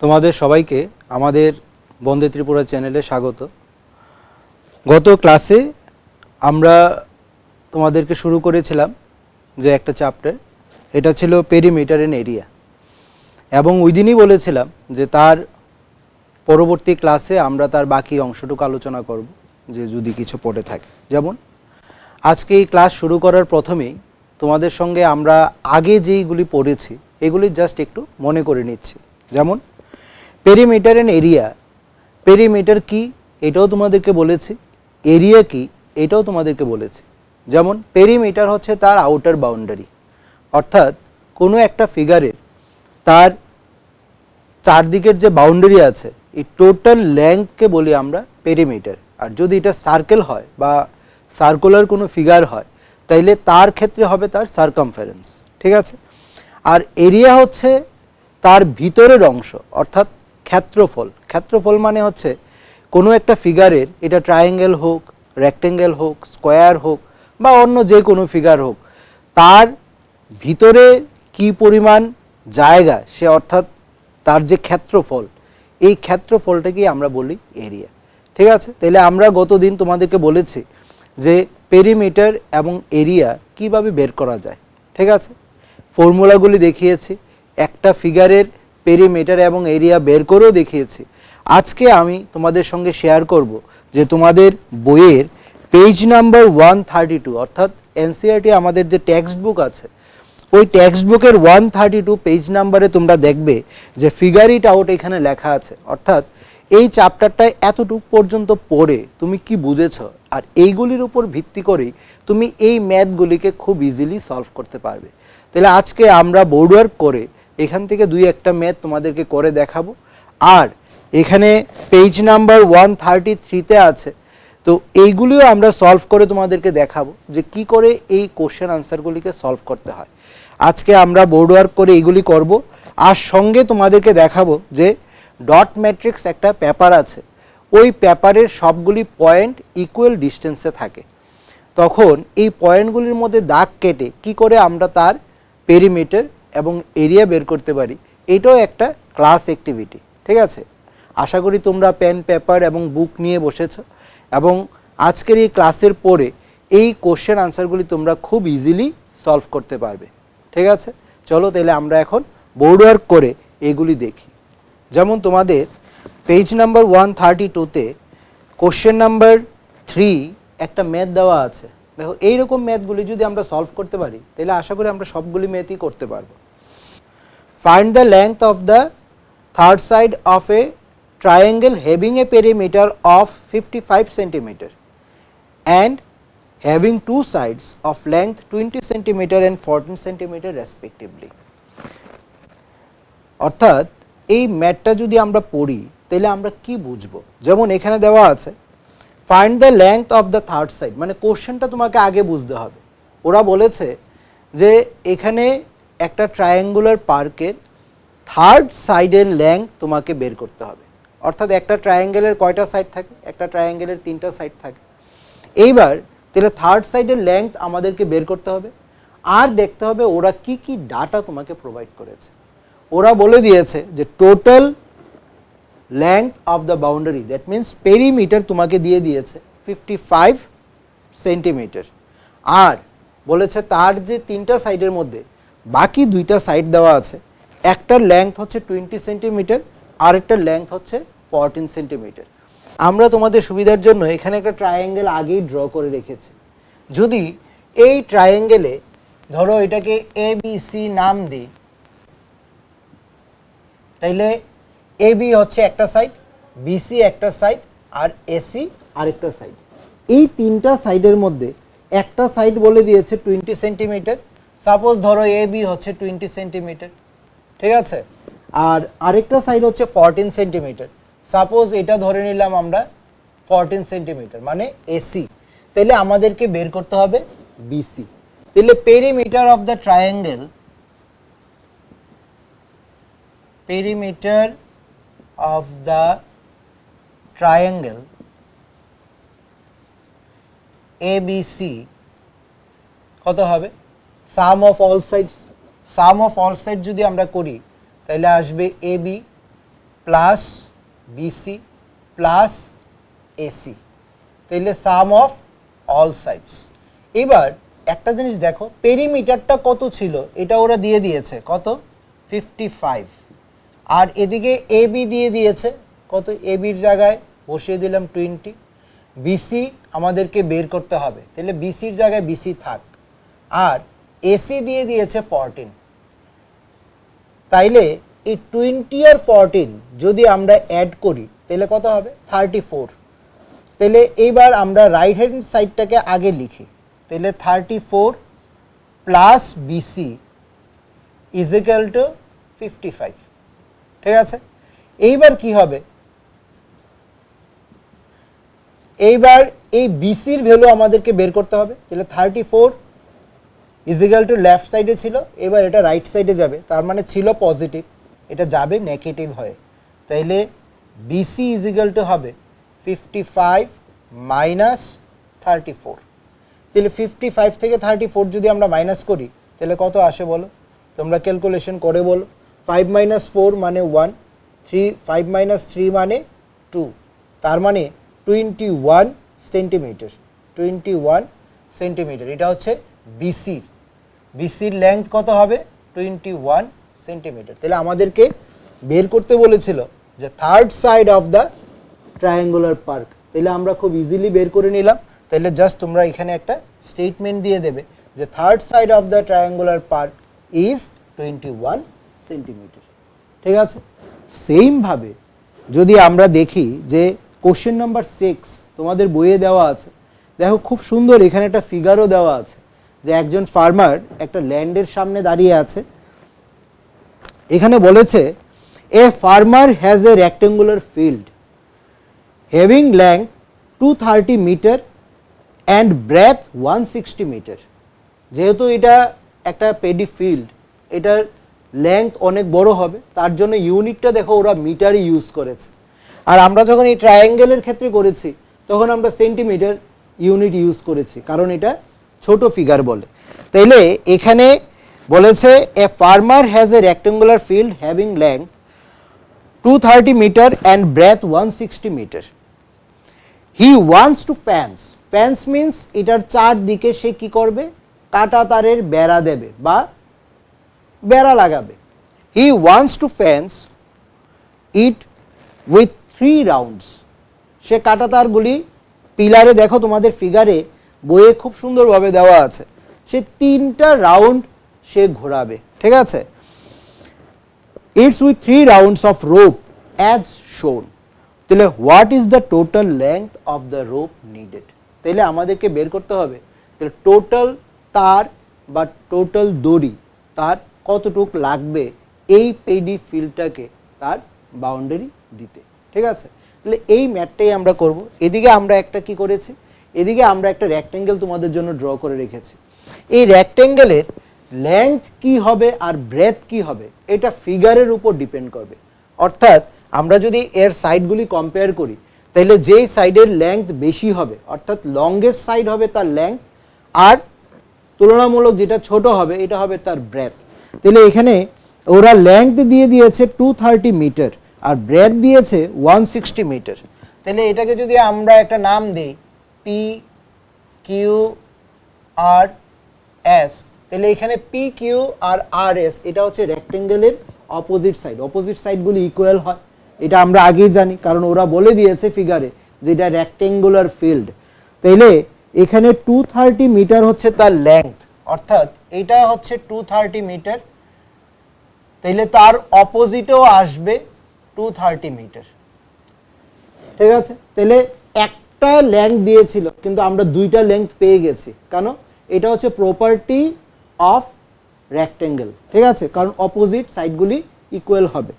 তোমাদের সবাইকে আমাদের বন্দে ত্রিপুরা চ্যানেলে স্বাগত। গত ক্লাসে আমরা তোমাদেরকে শুরু করেছিলাম যে একটা চ্যাপ্টার, এটা ছিল পেরিমিটার এন্ড এরিয়া, এবং ওই দিনই বলেছিলাম যে তার পরবর্তী ক্লাসে আমরা তার বাকি অংশটুকু আলোচনা করব, যে যদি কিছু পড়ে থাকে। যেমন আজকে এই ক্লাস শুরু করার প্রথমেই তোমাদের সঙ্গে আমরা আগে যেইগুলি পড়েছি এগুলি জাস্ট একটু মনে করে নিচ্ছি। যেমন পেরিমিটার এন্ড এরিয়া, পেরিমিটার কি এটাও তোমাদেরকে বলেছি, এরিয়া কি এটাও তোমাদেরকে বলেছি। যেমন পেরিমিটার হচ্ছে তার আউটার বাউন্ডারি, অর্থাৎ কোনো একটা ফিগারের তার চারদিকের যে বাউন্ডারি আছে এই টোটাল লেন্থকে বলি আমরা পেরিমিটার। আর যদি এটা সার্কেল হয় বা সার্কুলার কোনো ফিগার হয় তাইলে তার ক্ষেত্রে হবে তার সার্কামফারেন্স, ঠিক আছে। আর এরিয়া হচ্ছে তার ভিতরের অংশ, অর্থাৎ ক্ষেত্রফল। ক্ষেত্রফল মানে হচ্ছে কোনো একটা ফিগারের, এটা ট্রায়াঙ্গেল হোক, রেক্টেঙ্গেল হোক, স্কোয়ার হোক বা অন্য যে কোনো ফিগার হোক, তার ভিতরে কি পরিমাণ জায়গা সে, অর্থাৎ তার যে ক্ষেত্রফল, এই ক্ষেত্রফলটাকেই আমরা বলি এরিয়া, ঠিক আছে। তাহলে আমরা গতদিন তোমাদেরকে বলেছি যে পেরিমিটার এবং এরিয়া কিভাবে বের করা যায়, ঠিক আছে। ফর্মুলাগুলি দেখিয়েছি, একটা ফিগারের পেরিমিটার এবং এরিয়া বের করেও দেখিয়েছি। আজকে আমি তোমাদের সঙ্গে শেয়ার করব যে তোমাদের বইয়ের পেজ নাম্বার 132, অর্থাৎ এনসিইআরটি আমাদের যে টেক্সট বুক আছে ওই টেক্সট বুকের 132 পেজ নাম্বারে তোমরা দেখবে যে ফিগার ইট আউট এখানে লেখা আছে। অর্থাৎ এই চ্যাপ্টারটায় এতটুকু পর্যন্ত পড়ে তুমি কি বুঝেছ, আর এইগুলির উপর ভিত্তি করেই তুমি এই ম্যাথগুলিকে খুব ইজিলি সলভ করতে পারবে। তাহলে আজকে আমরা বোর্ড ওয়ার্ক করে এখান থেকে দুই একটা ম্যাথ তোমাদেরকে করে দেখাবো। আর এখানে পেজ নাম্বার 133তে আছে, তো এইগুলিও আমরা সলভ করে তোমাদেরকে দেখাবো যে কি করে এই কোশ্চেন আনসারগুলিকে সলভ করতে হয়। আজকে আমরা বোর্ড ওয়ার্ক করে এইগুলি করব, আর সঙ্গে তোমাদেরকে দেখাবো যে ডট ম্যাট্রিক্স একটা পেপার আছে, ওই পেপারের সবগুলি পয়েন্ট ইকুয়াল ডিস্টেন্সে থাকে। তখন এই পয়েন্টগুলির মধ্যে দাগ কেটে কি করে আমরা তার পেরিমিটার এবং এরিয়া বের করতে পারি, এটাও একটা ক্লাস অ্যাক্টিভিটি, ঠিক আছে। আশা করি তোমরা পেন পেপার এবং বুক নিয়ে বসেছ, এবং আজকের এই ক্লাসের পরে এই কোশ্চেন আনসারগুলি তোমরা খুব ইজিলি সলভ করতে পারবে, ঠিক আছে। চলো তাহলে আমরা এখন বোর্ড ওয়ার্ক করে এগুলি দেখি। যেমন তোমাদের পেজ নাম্বার 132তে কোশ্চেন নাম্বার 3 একটা ম্যাথ দেওয়া আছে। দেখো এইরকম ম্যাথগুলি যদি আমরা সলভ করতে পারি তাহলে আশা করি আমরা সবগুলি ম্যাথই করতে পারবো। Find the length of the third side of A triangle having a perimeter of 55 cm and having two sides of length 20 cm and 14 cm respectively. অর্থাৎ এই ম্যাথটা যদি আমরা পড়ি তাহলে আমরা কি বুঝবো। যেমন এখানে দেওয়া আছে find the length of the third side, মানে কোশ্চেনটা তোমাকে আগে বুঝতে হবে। ওরা বলেছে যে এখানে একটা ট্রায়াঙ্গুলার পার্কের থার্ড সাইডের লেংথ তোমাকে বের করতে হবে। অর্থাৎ একটা ট্রায়াঙ্গেলের কয়টা সাইড থাকে, একটা ট্রায়াঙ্গেলের 3টা সাইড থাকে। এইবার তাহলে থার্ড সাইডের লেংথ আমাদেরকে বের করতে হবে, আর দেখতে হবে ওরা কি কি ডাটা তোমাকে প্রোভাইড করেছে। ওরা বলে দিয়েছে যে total length of the boundary, that means perimeter তোমাকে দিয়ে দিয়েছে 55 সেন্টিমিটার, আর বলেছে তার যে 3টা সাইডের মধ্যে বাকি 2টা সাইড দেওয়া আছে, একটার লেংথ হচ্ছে 20 সেন্টিমিটার, আরেকটার লেংথ হচ্ছে 14 সেন্টিমিটার। আমরা তোমাদের সুবিধার জন্য এখানে একটা ট্রায়াঙ্গেল আগেই ড্র করে রেখেছি। যদি এই ট্রায়াঙ্গেলে ধরো এটাকে ABC নাম দিই, তাইলে AB হচ্ছে একটা সাইড, BC একটা সাইড, আর AC আরেকটা সাইড। এই 3টা সাইডের মধ্যে একটা সাইড বলে দিয়েছে 20 সেন্টিমিটার, সাপোজ ধরো AB হচ্ছে 20 সেন্টিমিটার, ঠিক আছে। আর আরেকটা সাইড হচ্ছে 14 সেন্টিমিটার, সাপোজ এটা ধরে নিলাম আমরা 14 সেন্টিমিটার, মানে AC। তাহলে আমাদেরকে বের করতে হবে BC। তাহলে perimeter of the triangle, perimeter of the triangle ABC কত হবে, sum of all sides. Sum of all side যদি আমরা করি তাহলে আসবে AB plus BC plus AC, তাহলে সাম অফ অল সাইডস। এবার একটা জিনিস দেখো, পেরিমিটারটা কত ছিল এটা ওরা দিয়ে দিয়েছে, কত 55, আর এদিকে এবি দিয়ে দিয়েছে কত, এবির জায়গায় বসিয়ে দিলাম 20, বিসি আমাদেরকে বের করতে হবে, তাহলে বিসির জায়গায় বিসি থাক, আর এসি দিয়ে দিয়েছে 14। তাইলে এই 20 আর 14 যদি আমরা অ্যাড করি তাহলে কত হবে 34। তাহলে এইবার আমরা রাইট হ্যান্ড সাইডটাকে আগে লিখি, তাহলে 34 plus BC is equal to 55, ঠিক আছে। এইবার কি হবে, এইবার এই বিসির ভ্যালু আমাদেরকে বের করতে হবে, তাহলে 34 ইজ ইকুয়াল টু লেফট সাইডে ছিল, এবার এটা রাইট সাইডে যাবে, তার মানে ছিল পজিটিভ, এটা যাবে নেগেটিভ হয়ে, তাইলে বিসি ইজ ইকুয়াল টু হবে 55 মাইনাস 34। তাহলে 55 থেকে 34 যদি আমরা মাইনাস করি তাহলে কত আসে বলো, তোমরা ক্যালকুলেশন করে বলো। 5 মাইনাস 4 মানে 1, 5 মাইনাস 3 মানে 2, তার মানে 21 সেন্টিমিটার, 21 সেন্টিমিটার। এটা হচ্ছে বিসির লেন্থ কত হবে 21 সেন্টিমিটার। তাহলে আমাদেরকে বের করতে বলেছিল যে third side of the triangular park, তাহলে আমরা খুব ইজিলি বের করে নিলাম। তাহলে জাস্ট তোমরা এখানে একটা স্টেটমেন্ট দিয়ে দেবে যে third side of the triangular park is 21 centimetre, ঠিক আছে। সেমভাবে যদি আমরা দেখি যে কোশ্চেন নাম্বার 6 তোমাদের বইয়ে দেওয়া আছে, দেখো খুব সুন্দর এখানে একটা ফিগারও দেওয়া আছে যে একজন ফার্মার একটা ল্যান্ডের সামনে দাঁড়িয়ে আছে। এখানে বলেছে a farmer has a rectangular field having length 230 metre and breadth 160 metre. যেহেতু এটা একটা পেডি ফিল্ড, এটার লেন্থ অনেক বড় হবে, তার জন্য ইউনিটটা দেখো ওরা মিটারই ইউজ করেছে। আর আমরা যখন এই ট্রায়াঙ্গেলের ক্ষেত্রে করেছি তখন আমরা সেন্টিমিটার ইউনিট ইউজ করেছি, কারণ এটা ছোট ফিগার বলে। তাইলে এখানে বলেছে a farmer has a rectangular field having length 230 metre and breadth 160 metre. He wants to fence means এটার চারদিকে সে কি করবে, কাটা তারের বেড়া দেবে বা বেড়া লাগাবে। He wants to fence it with 3 rounds. সে কাটা তারগুলি পিলারে দেখো তোমাদের ফিগারে বইয়ে খুব সুন্দরভাবে দেওয়া আছে, সে 3টা রাউন্ড সে ঘোরাবে, ঠিক আছে। It's with 3 rounds of rope as shown. তাহলে what is the total length of the rope needed. তাহলে আমাদেরকে বের করতে হবে তাহলে টোটাল তার বা টোটাল দড়ি তার কতটুক লাগবে এই পেডি ফিল্ডটাকে তার বাউন্ডারি দিতে, ঠিক আছে। তাহলে এই ম্যাথটাই আমরা করব। এদিকে আমরা একটা কি করেছি, এদিকে আমরা একটা রেক্টেঙ্গেল তোমাদের জন্য ড্র করে রেখেছি। এই রেক্টেঙ্গেলের লেন্থ কি হবে আর ব্রেথ কি হবে এটা ফিগারের উপর ডিপেন্ড করবে। অর্থাৎ আমরা যদি এর সাইডগুলি কম্পেয়ার করি তাহলে যেই সাইডের লেন্থ বেশি হবে অর্থাৎ লংগেস্ট সাইড হবে তার লেন্থ, আর তুলনামূলক যেটা ছোট হবে এটা হবে তার ব্রেথ। তাহলে এখানে ওরা লেন্থ দিয়ে দিয়েছে 230 মিটার আর ব্রেথ দিয়েছে 160 মিটার। তাহলে এটাকে যদি আমরা একটা নাম দিই পি কিউ আর এস, তাহলে এখানে পি কিউ আর আর এস এটা হচ্ছে রেক্টেঙ্গেলের অপোজিট সাইড। অপোজিট সাইডগুলি ইকুয়াল হয়, এটা আমরা আগেই জানি কারণ ওরা বলে দিয়েছে ফিগারে যে এটা রেক্টেঙ্গুলার ফিল্ড। তাইলে এখানে 230 মিটার হচ্ছে তার লেন্থ, অর্থাৎ এটা হচ্ছে 230 মিটার, তাইলে তার অপোজিটেও আসবে 230 মিটার, ঠিক আছে। তাহলে একটা লেন্থ দিয়েছিল কিন্তু আমরা দুইটা লেন্থ পেয়ে গেছি, কেন, এটা হচ্ছে প্রপার্টি অফ রেক্টেঙ্গেল, ঠিক আছে, কারণ অপোজিট সাইডগুলি ইকুয়াল হবে।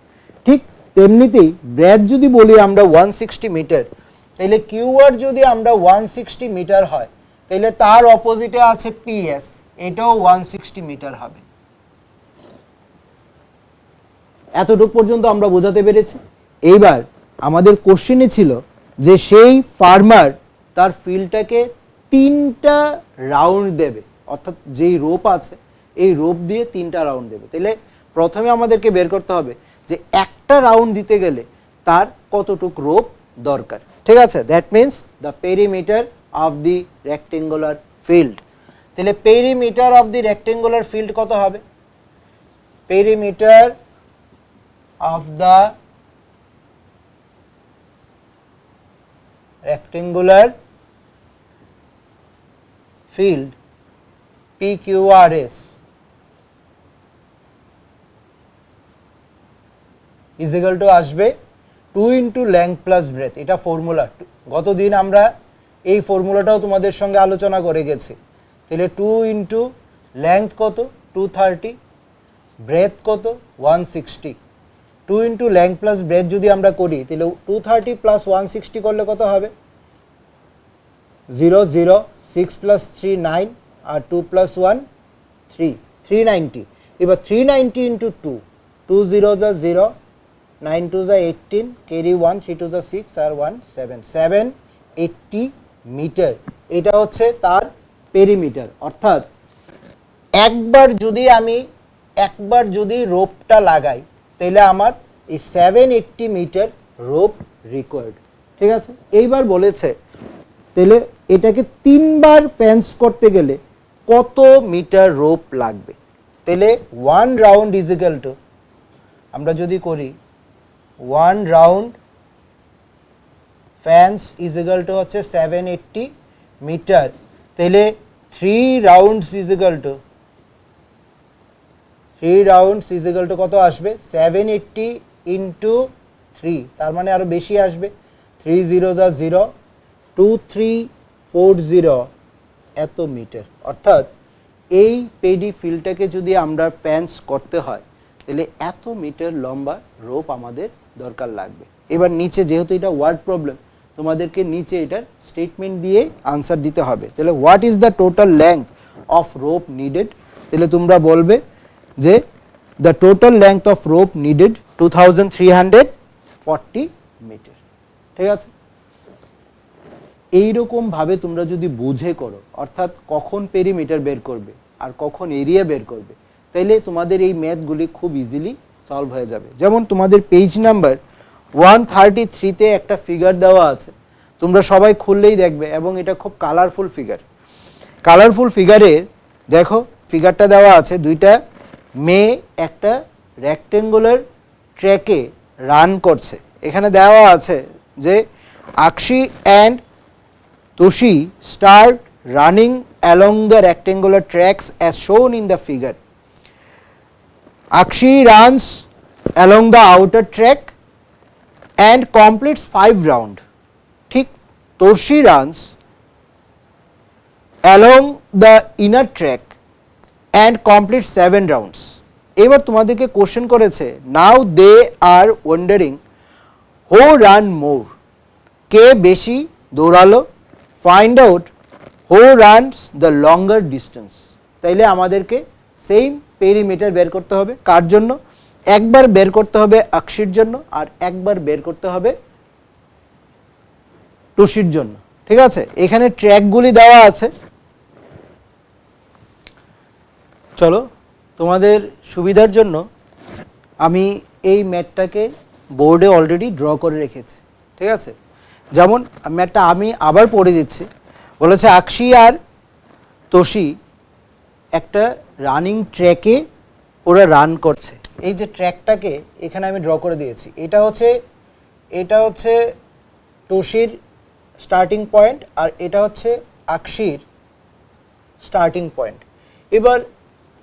ঠিক তেমনিতেই ব্রেথ যদি বলি আমরা 160 মিটার, তাহলে কিউআর যদি আমরা 160 মিটার হয় তাহলে তার অপোজিটে আছে পিএস, এটাও 160 মিটার হবে। এতটুকু পর্যন্ত আমরা বোঝাতে পেরেছি। এইবার আমাদের কোশ্চেনে ছিল যে সেই ফার্মার তার ফিল্ডটাকে 3টা রাউন্ড দেবে, অর্থাৎ যেই রোপ আছে এই রোপ দিয়ে 3টা রাউন্ড দেবে। তাহলে প্রথমে আমাদেরকে বের করতে হবে যে একটা রাউন্ড দিতে গেলে তার কতটুক রোপ দরকার, ঠিক আছে। That means the perimeter of the rectangular field. তাহলে perimeter of the rectangular field কত হবে? Perimeter of the rectangular field PQRS is equal to আসবে 2 into length plus breadth। এটা ফর্মুলা, গতদিন আমরা এই ফর্মুলাটাও তোমাদের সঙ্গে আলোচনা করে গেছি। তাহলে 2 into length কত 230, breadth কত 160। 2 into length plus breadth যদি আমরা করি তাহলে 230 plus 160 করলে কত হবে? 0 0 6 plus 3 9 আর 2 plus 1 3 390। এবার 390 into 2 2 0 যা 0 9 2 যা 18 carry 1 3 2 যা 6 আর 1 7 780 মিটার। এটা হচ্ছে তার পেরিমিটার। অর্থাৎ একবার যদি রোপটা লাগাই তাহলে আমার এই 780 মিটার রোপ রিকোয়ার্ড, ঠিক আছে। এইবার বলেছে তাহলে এটাকে 3বার ফেন্স করতে গেলে কত মিটার রোপ লাগবে? তাহলে 1 রাউন্ড ইজ ইকুয়াল টু, আমরা যদি করি 1 round fence is equal two হচ্ছে 780 মিটার। তাহলে 3 rounds is equal two 3 rounds is equal two কত আসবে? 780 ইন্টু 3, তার মানে আরও বেশি আসবে। 3 0 যা 0 2340 এত মিটার। অর্থাৎ এই পেডি ফিল্ডটাকে যদি আমরা ফেন্স করতে হয় তাহলে এত মিটার লম্বা রোপ আমাদের দরকার লাগবে। এবার নিচে যেহেতু এটা ওয়ার্ড প্রবলেম, তোমাদেরকে নিচে এটার স্টেটমেন্ট দিয়ে আনসার দিতে হবে। তাহলে what is the total length of rope needed? তাহলে তোমরা বলবে যে the total length of rope needed 2340 metre, ঠিক আছে। এইরকম ভাবে তোমরা যদি বুঝে করো, অর্থাৎ কখন পেরিমিটার বের করবে আর কখন এরিয়া বের করবে, তাইলে তোমাদের এই ম্যাথগুলি খুব ইজিলি সলভ হয়ে যাবে। যেমন তোমাদের পেজ নাম্বার 133-তে একটা ফিগার দেওয়া আছে, তোমরা সবাই খুললেই দেখবে, এবং এটা খুব কালারফুল ফিগার। কালারফুল ফিগারের দেখো ফিগারটা দেওয়া আছে, দুইটা মেয়ে একটা রেক্টেঙ্গুলার ট্র্যাকে রান করছে। এখানে দেওয়া আছে যে আকশি and তোশি start running along the rectangular tracks as shown in the figure. Akshi runs along the outer track and completes 5 rounds. ঠিক Toshi runs along the inner track and completes 7 rounds. এবার তোমাদেরকে question করেছে, now they are wondering who ran more, কে বেশি দৌড়ালো, find out who runs the longer distance। তাইলে আমাদেরকে same perimeter বের করতে হবে, কার জন্য? একবার বের করতে হবে আকশির জন্য আর একবার বের করতে হবে টুসির জন্য, ঠিক আছে। এখানে ট্র্যাকগুলি দেওয়া আছে, চলো তোমাদের সুবিধার জন্য আমি এই ম্যাথটাকে বোর্ডে অলরেডি ড্র করে রেখেছি, ঠিক আছে। যেমন ম্যাথটা আমি আবার পড়ে দিচ্ছি। বলেছে আকশি আর তোশি একটা রানিং ট্র্যাকে ওরা রান করছে। এই যে ট্র্যাকটাকে এখানে আমি ড্র করে দিয়েছি, এটা হচ্ছে তোশির স্টার্টিং পয়েন্ট আর এটা হচ্ছে আকশির স্টার্টিং পয়েন্ট। এবার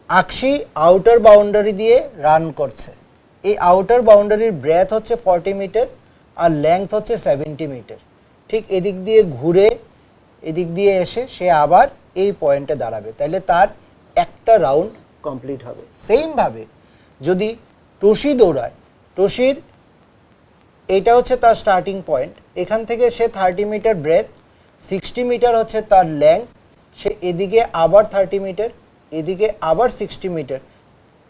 আকশি আউটার বাউন্ডারি দিয়ে রান করছে। এই আউটার বাউন্ডারির ব্রেথ হচ্ছে 40 মিটার আর লেংথ হচ্ছে 70 মিটার। ঠিক এদিক দিয়ে ঘুরে এদিক দিয়ে এসে সে আবার এই পয়েন্টে দাঁড়াবে, তাহলে তার একটা রাউন্ড কমপ্লিট হবে। সেমভাবে যদি তোশি দৌড়ায়, তোশির এইটা হচ্ছে তার স্টার্টিং পয়েন্ট, এখান থেকে সে 30 মিটার ব্রেথ, 60 মিটার হচ্ছে তার লেংথ, সে এদিকে আবার 30 মিটার, এদিকে আবার 60 মিটার,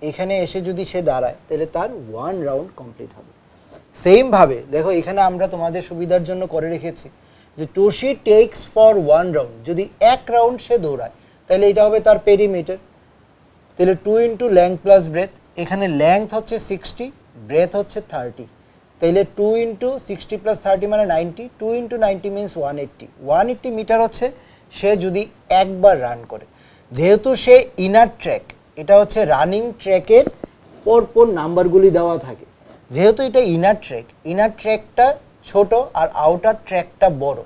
এখানে এসে যদি সে দাঁড়ায় তাহলে তার 1 রাউন্ড কমপ্লিট হবে। সেমভাবে দেখো এখানে আমরা তোমাদের সুবিধার জন্য করে রেখেছি যে তোশি টেকস ফর 1 রাউন্ড, যদি 1 রাউন্ড সে দৌড়ায় তাহলে এটা হবে তার পেরিমিটার। তাহলে 2 ইন্টু লেংথ প্লাস ব্রেথ, এখানে লেংথ হচ্ছে 60, ব্রেথ হচ্ছে 30, তাহলে 2 ইন্টু 60 প্লাস 30 মানে 90, 2 ইন্টু 90 মিনস 180 মিটার হচ্ছে সে যদি একবার রান করে। যেহেতু সে ইনার ট্র্যাক, এটা হচ্ছে রানিং ট্র্যাকের পরপর নাম্বারগুলি দেওয়া থাকে। যেহেতু এটা ইনার ট্র্যাকটা ছোট আর আউটার ট্র্যাকটা বড়,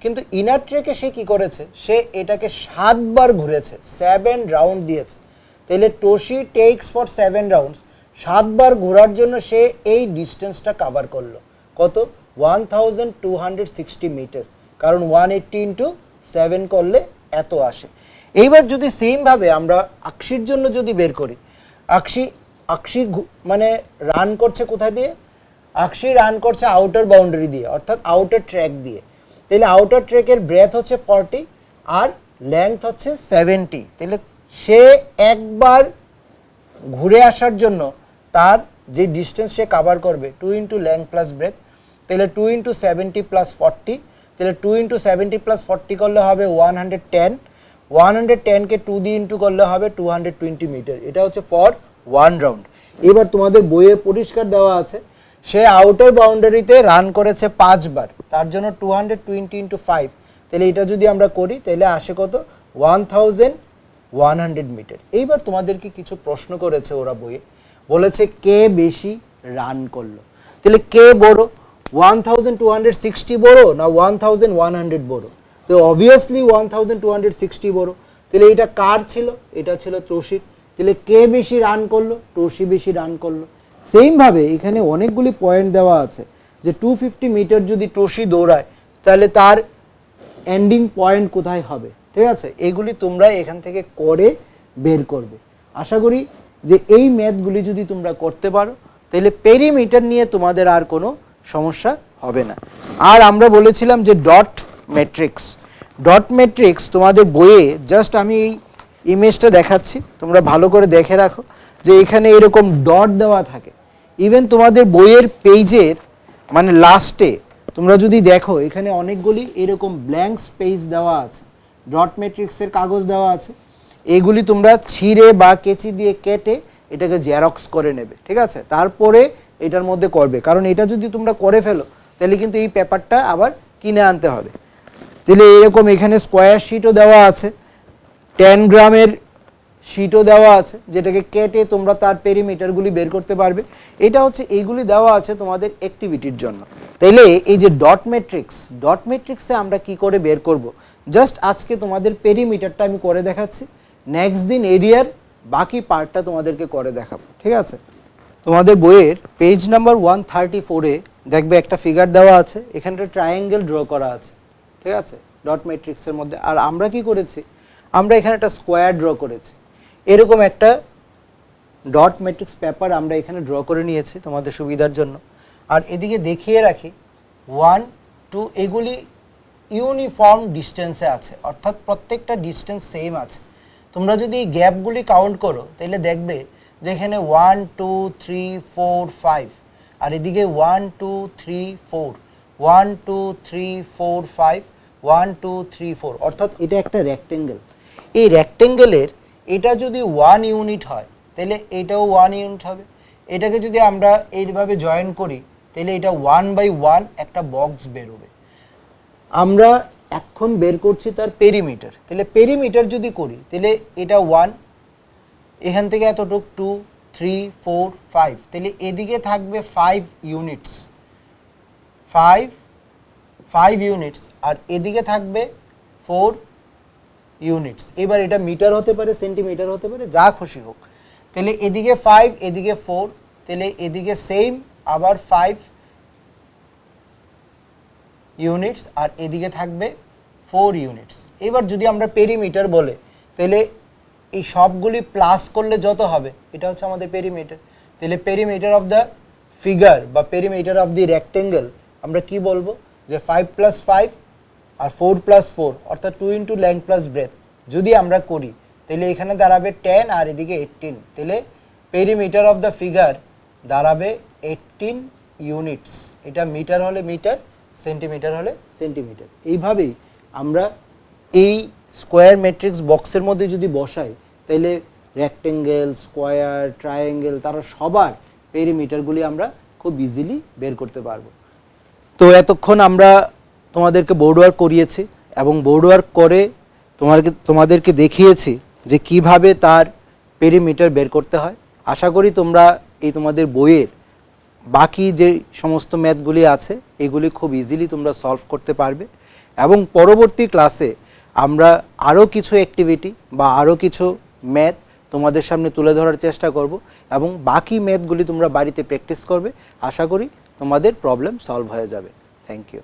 কিন্তু ইনার ট্র্যাকে সে কি করেছে, সে এটাকে 7 বার ঘুরেছে, 7 রাউন্ড দিয়েছে। তাহলে টোশি টেকস ফর 7 রাউন্ডস, 7 বার ঘোরার জন্য সে এই ডিস্টেন্সটা কভার করলো। কত? 1260 মিটার, কারণ 180 ইন্টু 7 করলে এত আসে। এইবার যদি সেমভাবে আমরা আকশির জন্য যদি বের করি, আকশি মানে রান করছে কোথায় দিয়ে? আকশি রান করছে আউটার বাউন্ডারি দিয়ে, অর্থাৎ আউটার ট্র্যাক দিয়ে। তাহলে আউটার ট্র্যাকের ব্রেথ হচ্ছে 40 আর লেংথ হচ্ছে 70। তাহলে সে একবার ঘুরে আসার জন্য তার যে ডিস্টেন্স সে কভার করবে 2 ইন্টু লেংথ প্লাস ব্রেথ, তাহলে 2 ইন্টু 70 প্লাস 40, তাহলে 2 ইন্টু 70 প্লাস 40 করলে হবে 110, 110কে 2 দিয়ে ইন্টু করলে হবে 220 মিটার। এটা হচ্ছে ফর 1 রাউন্ড। এবার তোমাদের বইয়ে পরিষ্কার দেওয়া আছে সে আউটার বাউন্ডারিতে রান করেছে 5 বার, তার জন্য 220 ইন্টু 5, তাহলে এটা যদি আমরা করি তাহলে আসে কত? 1100 মিটার। এইবার তোমাদেরকে কিছু প্রশ্ন করেছে ওরা বইয়ে, বলেছে কে বেশি রান করলো। তাহলে কে বড়, 1260 বড় না 1100 বড়? তো অবভিয়াসলি 1260 বড়। তাহলে এটা কার ছিল? এটা ছিল টোশির। তাহলে কে বেশি রান করলো? টোশি বেশি রান করলো। সেমভাবে এখানে অনেকগুলি পয়েন্ট দেওয়া আছে যে 250 মিটার যদি টোশি দৌড়ায় তাহলে তার এন্ডিং পয়েন্ট কোথায় হবে, ঠিক আছে? এগুলি তোমরা এখান থেকে করে বের করবে। আশা করি যে এই ম্যাথগুলি যদি তোমরা করতে পারো তাহলে পেরিমিটার নিয়ে তোমাদের আর কোনো সমস্যা হবে না। আর আমরা বলেছিলাম যে ডট ম্যাট্রিক্স তোমাদের বইয়ে, জাস্ট আমি এই ইমেজটা দেখাচ্ছি, তোমরা ভালো করে দেখে রাখো যে এখানে এরকম ডট দেওয়া থাকে। ইভেন তোমাদের বইয়ের পেজের মানে লাস্টে তোমরা যদি দেখো এখানে অনেকগুলি এরকম ব্ল্যাঙ্ক স্পেস দেওয়া আছে, ডট ম্যাট্রিক্সের কাগজ দেওয়া আছে। এগুলি তোমরা ছিঁড়ে বা কেচি দিয়ে কেটে এটাকে জেরক্স করে নেবে, ঠিক আছে? তারপরে এটার মধ্যে করবে, কারণ এটা যদি তোমরা করে ফেলো তাহলে কিন্তু এই পেপারটা আবার কিনে আনতে হবে। তাহলে এরকম এখানে স্কোয়ার শিটও দেওয়া আছে, 10 গ্রামের শিটও দেওয়া আছে, যেটাকে কেটে তোমরা তার পেরিমিটারগুলি বের করতে পারবে। এটা হচ্ছে এইগুলি দেওয়া আছে তোমাদের অ্যাক্টিভিটির জন্য। তাইলে এই যে ডট ম্যাট্রিক্সে আমরা কি করে বের করব, জাস্ট আজকে তোমাদের পেরিমিটারটা আমি করে দেখাচ্ছি, নেক্সট দিন এরিয়ার বাকি পার্টটা তোমাদেরকে করে দেখাবো, ঠিক আছে? তোমাদের বইয়ের পেজ নাম্বার 134-এ দেখবে একটা ফিগার দেওয়া আছে, এখানে একটা ট্রায়াঙ্গেল ড্র করা আছে, ঠিক আছে, ডট ম্যাট্রিক্সের মধ্যে। আর আমরা কি করেছি, আমরা এখানে একটা স্কোয়ার ড্র করেছি। এরকম একটা ডট ম্যাট্রিক্স পেপার আমরা এখানে ড্র করে নিয়েছি তোমাদের সুবিধার জন্য। আর এদিকে দেখিয়ে রাখি 1, 2 এগুলি ইউনিফর্ম ডিস্টেন্সে আছে, অর্থাৎ প্রত্যেকটা ডিস্টেন্স সেম আছে। তোমরা যদি এই গ্যাপগুলি কাউন্ট করো তাহলে দেখবে যে এখানে 1, 2, 3, 4, 5, আর এদিকে 1, 2, 3, 4, 1, 2, 3, 4, 5, 1, 2, 3, 4, অর্থাৎ এটা একটা রেক্টেঙ্গেল। এই রেক্টেঙ্গেলের এটা যদি 1 ইউনিট হয় তাহলে এটাও 1 ইউনিট হবে। এটাকে যদি আমরা এইভাবে জয়েন করি তাহলে এটা 1/1 একটা বক্স বেরোবে। আমরা এখন বের করছি তার পেরিমিটার। তাহলে পেরিমিটার যদি করি তাহলে এটা 1, এখান থেকে এতটুক 2, 3, 4, 5, তাহলে এদিকে থাকবে 5 ইউনিটস, 5 ইউনিটস, আর এদিকে থাকবে 4 ইউনিটস। এবার এটা মিটার হতে পারে, সেন্টিমিটার হতে পারে, যা খুশি হোক। তাহলে এদিকে 5, এদিকে 4, তাহলে এদিকে সেম আবার 5 ইউনিটস, আর এদিকে থাকবে 4 ইউনিটস। এবার যদি আমরা পেরিমিটার বলে তাহলে এই সবগুলি প্লাস করলে যত হবে এটা হচ্ছে আমাদের পেরিমিটার। তাহলে পেরিমিটার অফ দ্য ফিগার বা পেরিমিটার অফ দি রেক্টেঙ্গেল আমরা কি বলবো, যে 5 + 5 আর 4 + 4, অর্থাৎ 2 ইন্টু লেংথ প্লাস ব্রেথ যদি আমরা করি তাহলে এখানে দাঁড়াবে 10 আর এদিকে 18। তাহলে পেরিমিটার অফ দ্য ফিগার দাঁড়াবে 18 ইউনিটস। এটা মিটার হলে মিটার, সেন্টিমিটার হলে সেন্টিমিটার। এইভাবেই আমরা এই স্কোয়ার ম্যাট্রিক্স বক্সের মধ্যে যদি বসাই তাহলে রেক্টেঙ্গেল, স্কোয়ার, ট্রায়াঙ্গেল তারা সবার পেরিমিটারগুলি আমরা খুব ইজিলি বের করতে পারবো। তো এতক্ষণ আমরা তোমাদেরকে বোর্ড ওয়ার্ক করিয়েছি এবং বোর্ড ওয়ার্ক করে তোমাদেরকে দেখিয়েছি যে কিভাবে তার পেরিমিটার বের করতে হয়। আশা করি তোমরা এই তোমাদের বইয়ের বাকি যে সমস্ত ম্যাথগুলি আছে এগুলি খুব ইজিলি তোমরা সলভ করতে পারবে এবং পরবর্তী ক্লাসে আমরা আরও কিছু অ্যাক্টিভিটি বা আরও কিছু ম্যাথ তোমাদের সামনে তুলে ধরার চেষ্টা করব এবং বাকি ম্যাথগুলি তোমরা বাড়িতে প্র্যাকটিস করবে। আশা করি তোমাদের প্রবলেম সলভ হয়ে যাবে। Thank you.